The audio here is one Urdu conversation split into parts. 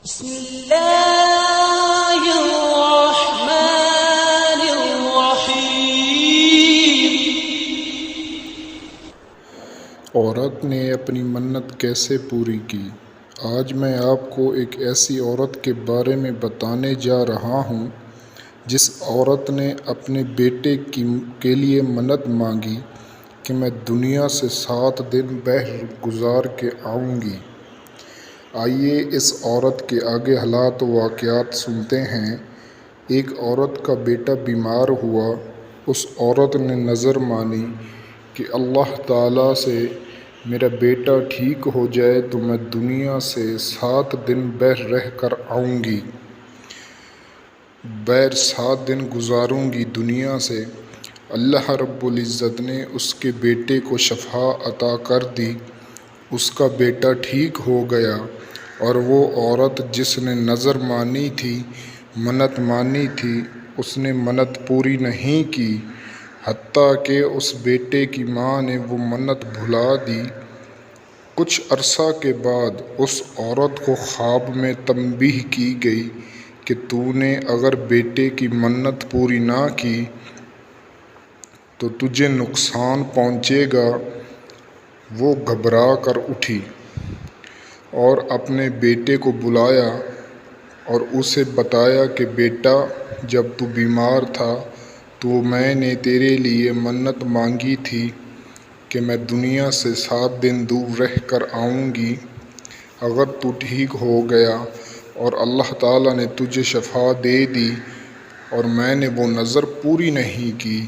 بسم اللہ الرحمن الرحیم۔ عورت نے اپنی منت کیسے پوری کی؟ آج میں آپ کو ایک ایسی عورت کے بارے میں بتانے جا رہا ہوں جس عورت نے اپنے بیٹے کے لیے منت مانگی کہ میں دنیا سے 7 دن بہر گزار کے آؤں گی۔ آئیے اس عورت کے آگے حالات و واقعات سنتے ہیں۔ ایک عورت کا بیٹا بیمار ہوا۔ اس عورت نے نظر مانی کہ اللہ تعالیٰ سے میرا بیٹا ٹھیک ہو جائے تو میں دنیا سے 7 دن بہر رہ کر آؤں گی، 7 دن گزاروں گی دنیا سے۔ اللہ رب العزت نے اس کے بیٹے کو شفا عطا کر دی، اس کا بیٹا ٹھیک ہو گیا، اور وہ عورت جس نے نظر مانی تھی، منت مانی تھی، اس نے منت پوری نہیں کی، حتیٰ کہ اس بیٹے کی ماں نے وہ منت بھلا دی۔ کچھ عرصہ کے بعد اس عورت کو خواب میں تنبیہ کی گئی کہ تو نے اگر بیٹے کی منت پوری نہ کی تو تجھے نقصان پہنچے گا۔ وہ گھبرا کر اٹھی اور اپنے بیٹے کو بلایا اور اسے بتایا کہ بیٹا، جب تو بیمار تھا تو میں نے تیرے لیے منت مانگی تھی کہ میں دنیا سے 7 دن دور رہ کر آؤں گی۔ اگر تو ٹھیک ہو گیا اور اللہ تعالیٰ نے تجھے شفا دے دی اور میں نے وہ نظر پوری نہیں کی،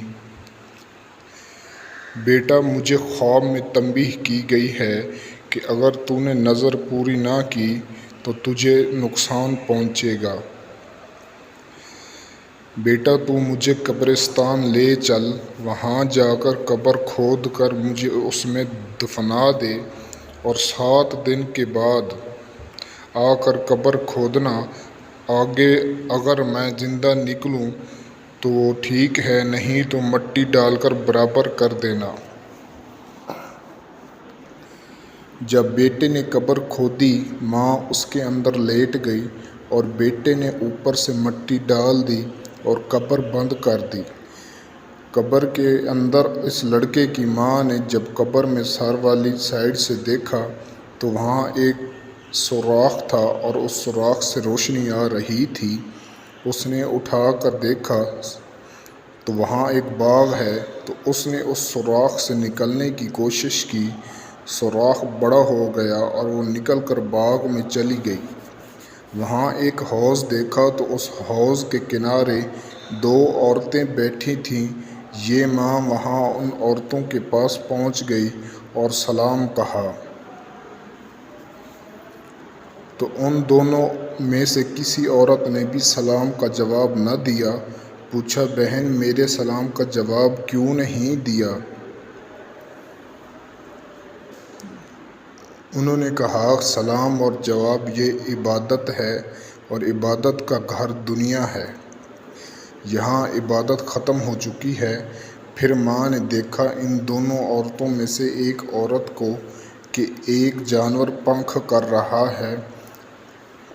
بیٹا مجھے خواب میں تنبیہ کی گئی ہے کہ اگر تو نے نظر پوری نہ کی تو تجھے نقصان پہنچے گا۔ بیٹا تو مجھے قبرستان لے چل، وہاں جا کر قبر کھود کر مجھے اس میں دفنا دے، اور 7 دن کے بعد آ کر قبر کھودنا۔ آگے اگر میں زندہ نکلوں تو وہ ٹھیک ہے، نہیں تو مٹی ڈال کر برابر کر دینا۔ جب بیٹے نے قبر کھودی، ماں اس کے اندر لیٹ گئی اور بیٹے نے اوپر سے مٹی ڈال دی اور قبر بند کر دی۔ قبر کے اندر اس لڑکے کی ماں نے جب قبر میں سر والی سائڈ سے دیکھا تو وہاں ایک سوراخ تھا اور اس سوراخ سے روشنی آ رہی تھی۔ اس نے اٹھا کر دیکھا تو وہاں ایک باغ ہے، تو اس نے اس سوراخ سے نکلنے کی کوشش کی۔ سوراخ بڑا ہو گیا اور وہ نکل کر باغ میں چلی گئی۔ وہاں ایک حوض دیکھا تو اس حوض کے کنارے 2 عورتیں بیٹھی تھیں۔ یہ ماں وہاں ان عورتوں کے پاس پہنچ گئی اور سلام کہا تو ان دونوں میں سے کسی عورت نے بھی سلام کا جواب نہ دیا۔ پوچھا، بہن میرے سلام کا جواب کیوں نہیں دیا؟ انہوں نے کہا، سلام اور جواب یہ عبادت ہے اور عبادت کا گھر دنیا ہے، یہاں عبادت ختم ہو چکی ہے۔ پھر ماں نے دیکھا ان دونوں عورتوں میں سے ایک عورت کو کہ ایک جانور پنکھ کر رہا ہے،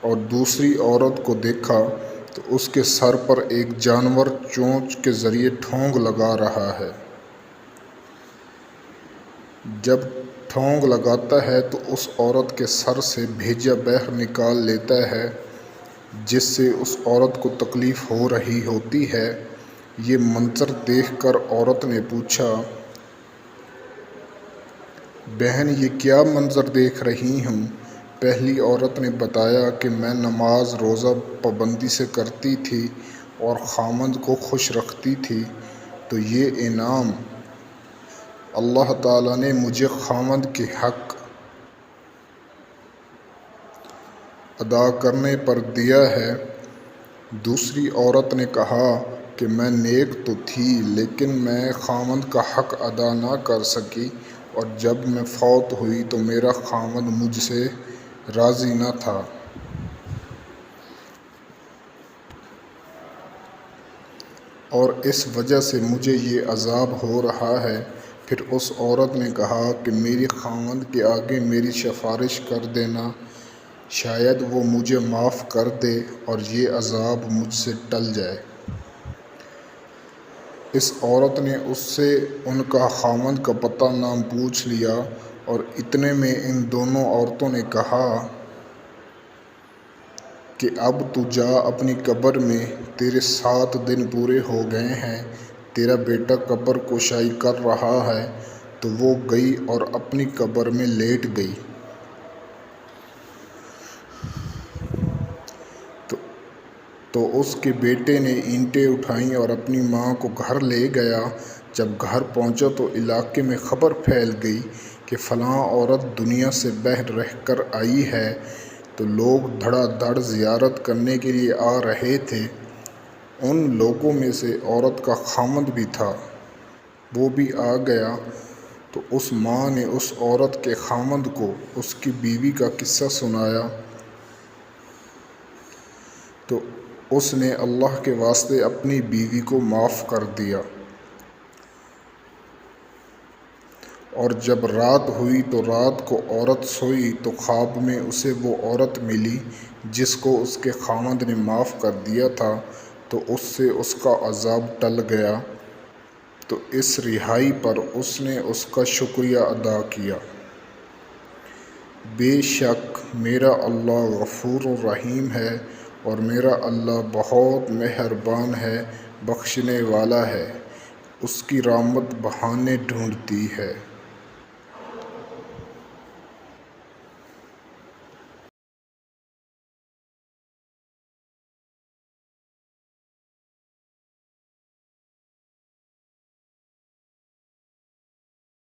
اور دوسری عورت کو دیکھا تو اس کے سر پر ایک جانور چونچ کے ذریعے ٹھونگ لگا رہا ہے۔ جب ٹھونگ لگاتا ہے تو اس عورت کے سر سے بھیجا بہر نکال لیتا ہے، جس سے اس عورت کو تکلیف ہو رہی ہوتی ہے۔ یہ منظر دیکھ کر عورت نے پوچھا، بہن یہ کیا منظر دیکھ رہی ہوں؟ پہلی عورت نے بتایا کہ میں نماز روزہ پابندی سے کرتی تھی اور خاوند کو خوش رکھتی تھی، تو یہ انعام اللہ تعالیٰ نے مجھے خاوند کے حق ادا کرنے پر دیا ہے۔ دوسری عورت نے کہا کہ میں نیک تو تھی لیکن میں خاوند کا حق ادا نہ کر سکی، اور جب میں فوت ہوئی تو میرا خاوند مجھ سے راضی نہ تھا، اور اس وجہ سے مجھے یہ عذاب ہو رہا ہے۔ پھر اس عورت نے کہا کہ میری خاوند کے آگے میری سفارش کر دینا۔ شاید وہ مجھے معاف کر دے اور یہ عذاب مجھ سے ٹل جائے۔ اس عورت نے اس سے ان کا خاوند کا پتہ نام پوچھ لیا، اور اتنے میں ان دونوں عورتوں نے کہا کہ اب تو جا اپنی قبر میں، تیرے 7 دن پورے ہو گئے ہیں، تیرا بیٹا قبر کشائی کر رہا ہے۔ تو وہ گئی اور اپنی قبر میں لیٹ گئی۔ تو اس کے بیٹے نے اینٹیں اٹھائیں اور اپنی ماں کو گھر لے گیا۔ جب گھر پہنچا تو علاقے میں خبر پھیل گئی کہ فلاں عورت دنیا سے بہر رہ کر آئی ہے۔ تو لوگ دھڑا دھڑ زیارت کرنے کے لیے آ رہے تھے۔ ان لوگوں میں سے عورت کا خاوند بھی تھا، وہ بھی آ گیا۔ تو اس ماں نے اس عورت کے خاوند کو اس کی بیوی کا قصہ سنایا۔ تو اس نے اللہ کے واسطے اپنی بیوی کو معاف کر دیا۔ اور جب رات ہوئی تو رات کو عورت سوئی تو خواب میں اسے وہ عورت ملی جس کو اس کے خاوند نے معاف کر دیا تھا، تو اس سے اس کا عذاب ٹل گیا۔ تو اس رہائی پر اس نے اس کا شکریہ ادا کیا۔ بے شک میرا اللہ غفور الرحیم ہے، اور میرا اللہ بہت مہربان ہے، بخشنے والا ہے، اس کی رحمت بہانے ڈھونڈتی ہے۔